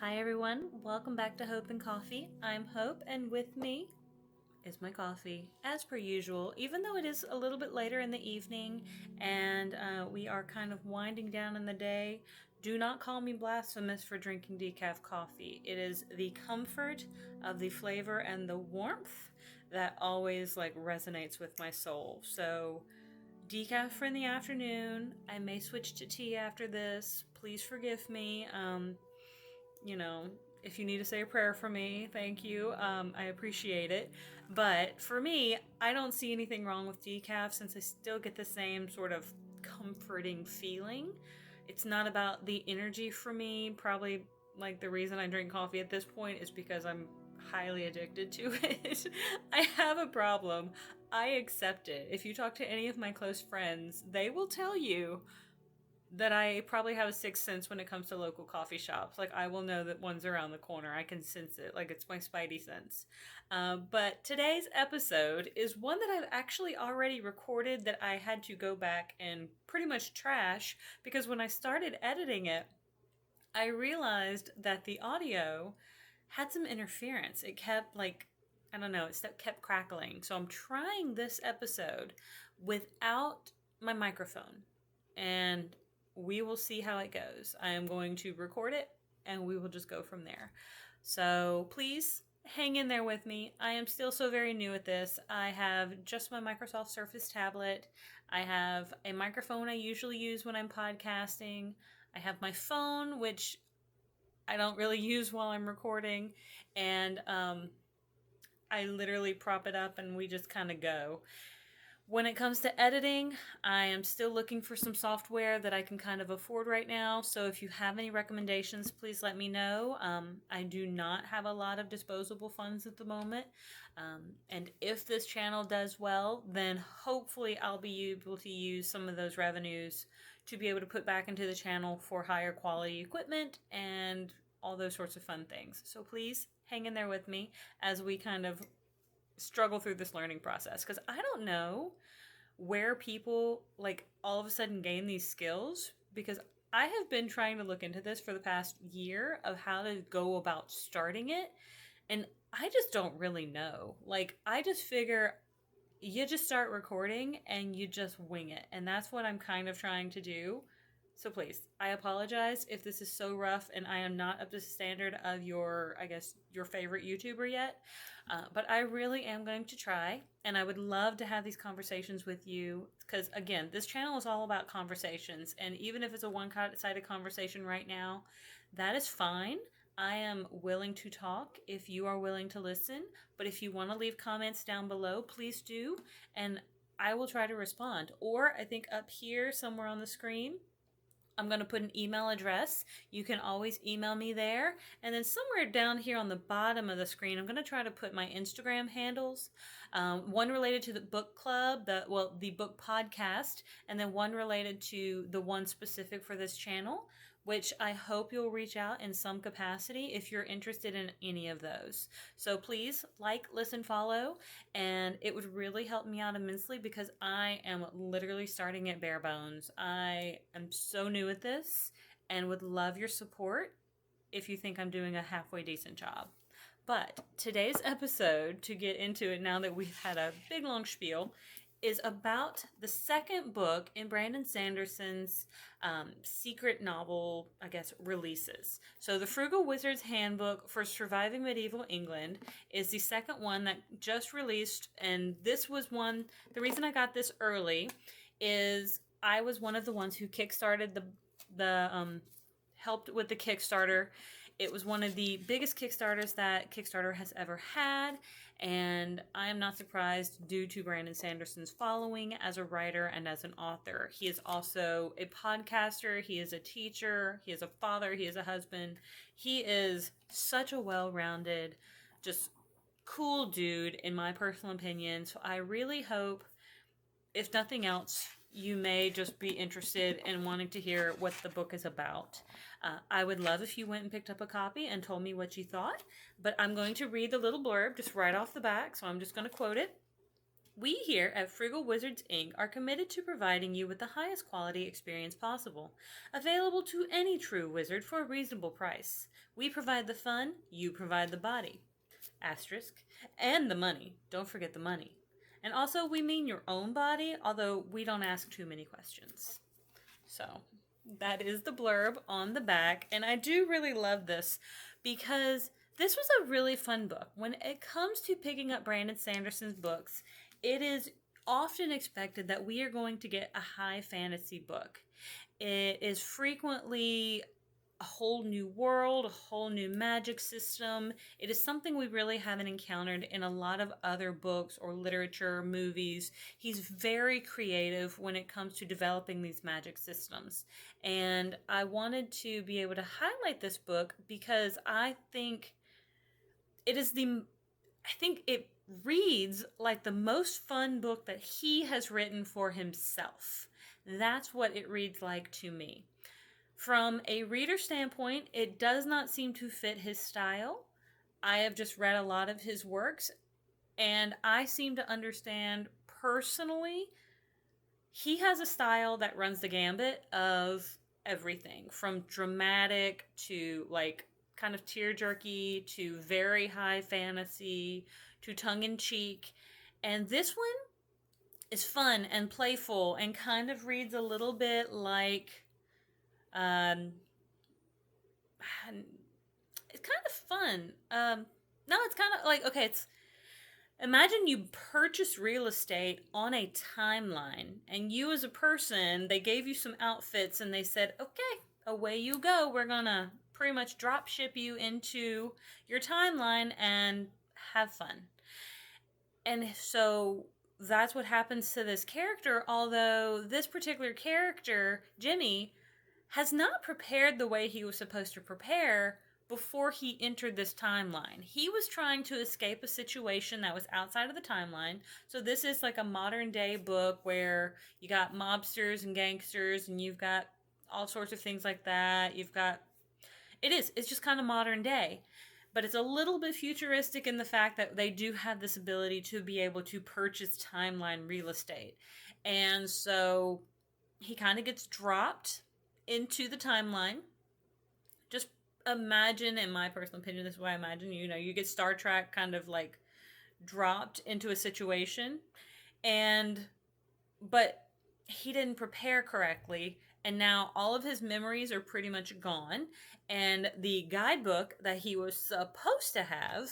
Hi everyone, welcome back to Hope and Coffee. I'm Hope, and with me is my coffee, as per usual, even though it is a little bit later in the evening and we are kind of winding down in the day. Do not call me blasphemous for drinking decaf coffee. It is the comfort of the flavor and the warmth that always resonates with my soul. So decaf for in the afternoon. I may switch to tea after this. Please forgive me. If you need to say a prayer for me, thank you. I appreciate it. But for me, I don't see anything wrong with decaf since I still get the same sort of comforting feeling. It's not about the energy for me. Probably the reason I drink coffee at this point is because I'm highly addicted to it. I have a problem. I accept it. If you talk to any of my close friends, they will tell you that I probably have a sixth sense when it comes to local coffee shops. I will know that one's around the corner. I can sense it. It's my spidey sense. But today's episode is one that I've actually already recorded that I had to go back and pretty much trash because when I started editing it, I realized that the audio had some interference. It kept I don't know, it kept crackling. So I'm trying this episode without my microphone. And we will see how it goes. I am going to record it and we will just go from there. So please hang in there with me. I am still so very new at this. I have just my Microsoft Surface tablet. I have a microphone I usually use when I'm podcasting. I have my phone, which I don't really use while I'm recording. And I literally prop it up and we just kind of go. When it comes to editing, I am still looking for some software that I can kind of afford right now. So if you have any recommendations, please let me know. I do not have a lot of disposable funds at the moment. And if this channel does well, then hopefully I'll be able to use some of those revenues to be able to put back into the channel for higher quality equipment and all those sorts of fun things. So please hang in there with me as we kind of struggle through this learning process, because I don't know where people all of a sudden gain these skills, because I have been trying to look into this for the past year of how to go about starting it, and I just don't really know. I just figure you just start recording and you just wing it, and that's what I'm kind of trying to do. So please, I apologize if this is so rough and I am not up to the standard of your favorite YouTuber yet. But I really am going to try, and I would love to have these conversations with you because, again, this channel is all about conversations. And even if it's a one-sided conversation right now, that is fine. I am willing to talk if you are willing to listen. But if you want to leave comments down below, please do. And I will try to respond. Or I think up here somewhere on the screen, I'm going to put an email address. You can always email me there. And then somewhere down here on the bottom of the screen, I'm going to try to put my Instagram handles. One related to the book club, the book podcast, and then one related to the one specific for this channel, which I hope you'll reach out in some capacity if you're interested in any of those. So please listen, follow, and it would really help me out immensely because I am literally starting at bare bones. I am so new at this and would love your support if you think I'm doing a halfway decent job. But today's episode, to get into it now that we've had a big long spiel, is about the second book in Brandon Sanderson's secret novel, releases. So the Frugal Wizard's Handbook for Surviving Medieval England is the second one that just released. And this was one, the reason I got this early is I was one of the ones who kickstarted helped with the Kickstarter. It was one of the biggest Kickstarters that Kickstarter has ever had, and I am not surprised due to Brandon Sanderson's following as a writer and as an author. He is also a podcaster, he is a teacher, he is a father, he is a husband. He is such a well-rounded, just cool dude in my personal opinion. So I really hope, if nothing else, you may just be interested in wanting to hear what the book is about. I would love if you went and picked up a copy and told me what you thought, but I'm going to read the little blurb just right off the back, so I'm just going to quote it. We here at Frugal Wizards Inc. are committed to providing you with the highest quality experience possible, available to any true wizard for a reasonable price. We provide the fun, you provide the body. Asterisk. And the money. Don't forget the money. And also, we mean your own body, although we don't ask too many questions. So, that is the blurb on the back, and I do really love this because this was a really fun book. When it comes to picking up Brandon Sanderson's books, it is often expected that we are going to get a high fantasy book. It is frequently a whole new world, a whole new magic system. It is something we really haven't encountered in a lot of other books or literature, movies. He's very creative when it comes to developing these magic systems. And I wanted to be able to highlight this book because I think it reads like the most fun book that he has written for himself. That's what it reads like to me. From a reader standpoint, it does not seem to fit his style. I have just read a lot of his works, and I seem to understand personally, he has a style that runs the gambit of everything from dramatic to like kind of tear-jerky to very high fantasy to tongue-in-cheek. And this one is fun and playful and kind of reads a little bit like it's kind of fun. No, it's kind of like, okay, imagine you purchase real estate on a timeline, and you as a person, they gave you some outfits and they said, okay, away you go. We're gonna pretty much drop ship you into your timeline and have fun. And so that's what happens to this character, although this particular character, Jimmy, has not prepared the way he was supposed to prepare before he entered this timeline. He was trying to escape a situation that was outside of the timeline. So this is like a modern day book where you got mobsters and gangsters and you've got all sorts of things like that. It's just kind of modern day. But it's a little bit futuristic in the fact that they do have this ability to be able to purchase timeline real estate. And so he kind of gets dropped into the timeline. Just imagine, in my personal opinion, this is what I imagine, you get Star Trek kind of like dropped into a situation, but he didn't prepare correctly, and now all of his memories are pretty much gone, and the guidebook that he was supposed to have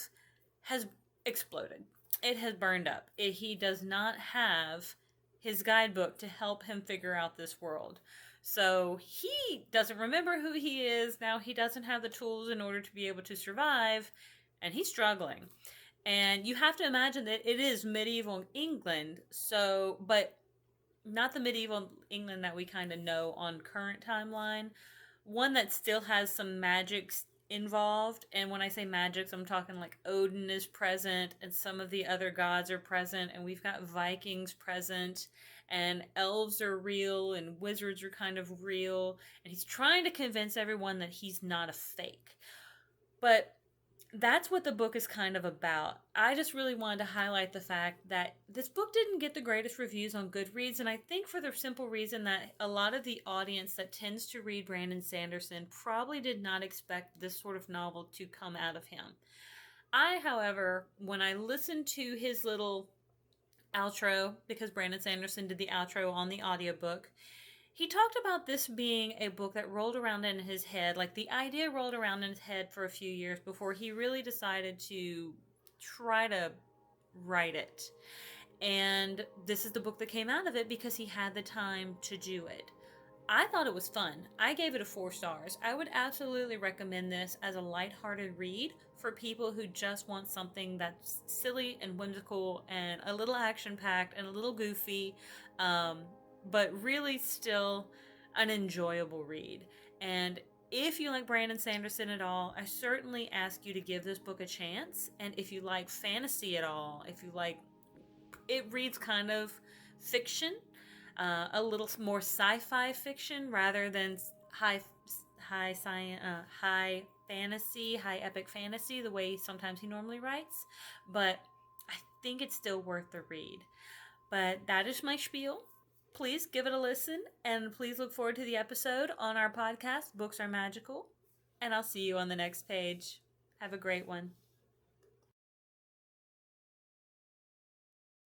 has exploded. It has burned up. He does not have his guidebook to help him figure out this world. So he doesn't remember who he is. Now he doesn't have the tools in order to be able to survive, and he's struggling. And you have to imagine that it is medieval England, but not the medieval England that we kind of know on current timeline. One that still has some magics involved. And when I say magics, I'm talking like Odin is present and some of the other gods are present, and we've got Vikings present, and elves are real and wizards are kind of real, and he's trying to convince everyone that he's not a fake. But that's what the book is kind of about. I just really wanted to highlight the fact that this book didn't get the greatest reviews on Goodreads, and I think for the simple reason that a lot of the audience that tends to read Brandon Sanderson probably did not expect this sort of novel to come out of him. I, however, when I listened to his little outro, because Brandon Sanderson did the outro on the audiobook, he talked about this being a book that rolled around in his head, like the idea rolled around in his head for a few years before he really decided to try to write it. And this is the book that came out of it because he had the time to do it. I thought it was fun. I gave it 4 stars. I would absolutely recommend this as a lighthearted read for people who just want something that's silly and whimsical and a little action-packed and a little goofy, but really still an enjoyable read. And if you like Brandon Sanderson at all, I certainly ask you to give this book a chance. And if you like fantasy at all, it reads kind of fiction, a little more sci-fi fiction rather than high fantasy, high epic fantasy, the way sometimes he normally writes. But think it's still worth the read. But that is my spiel. Please give it a listen, and please look forward to the episode on our podcast, Books Are Magical. And I'll see you on the next page. Have a great one.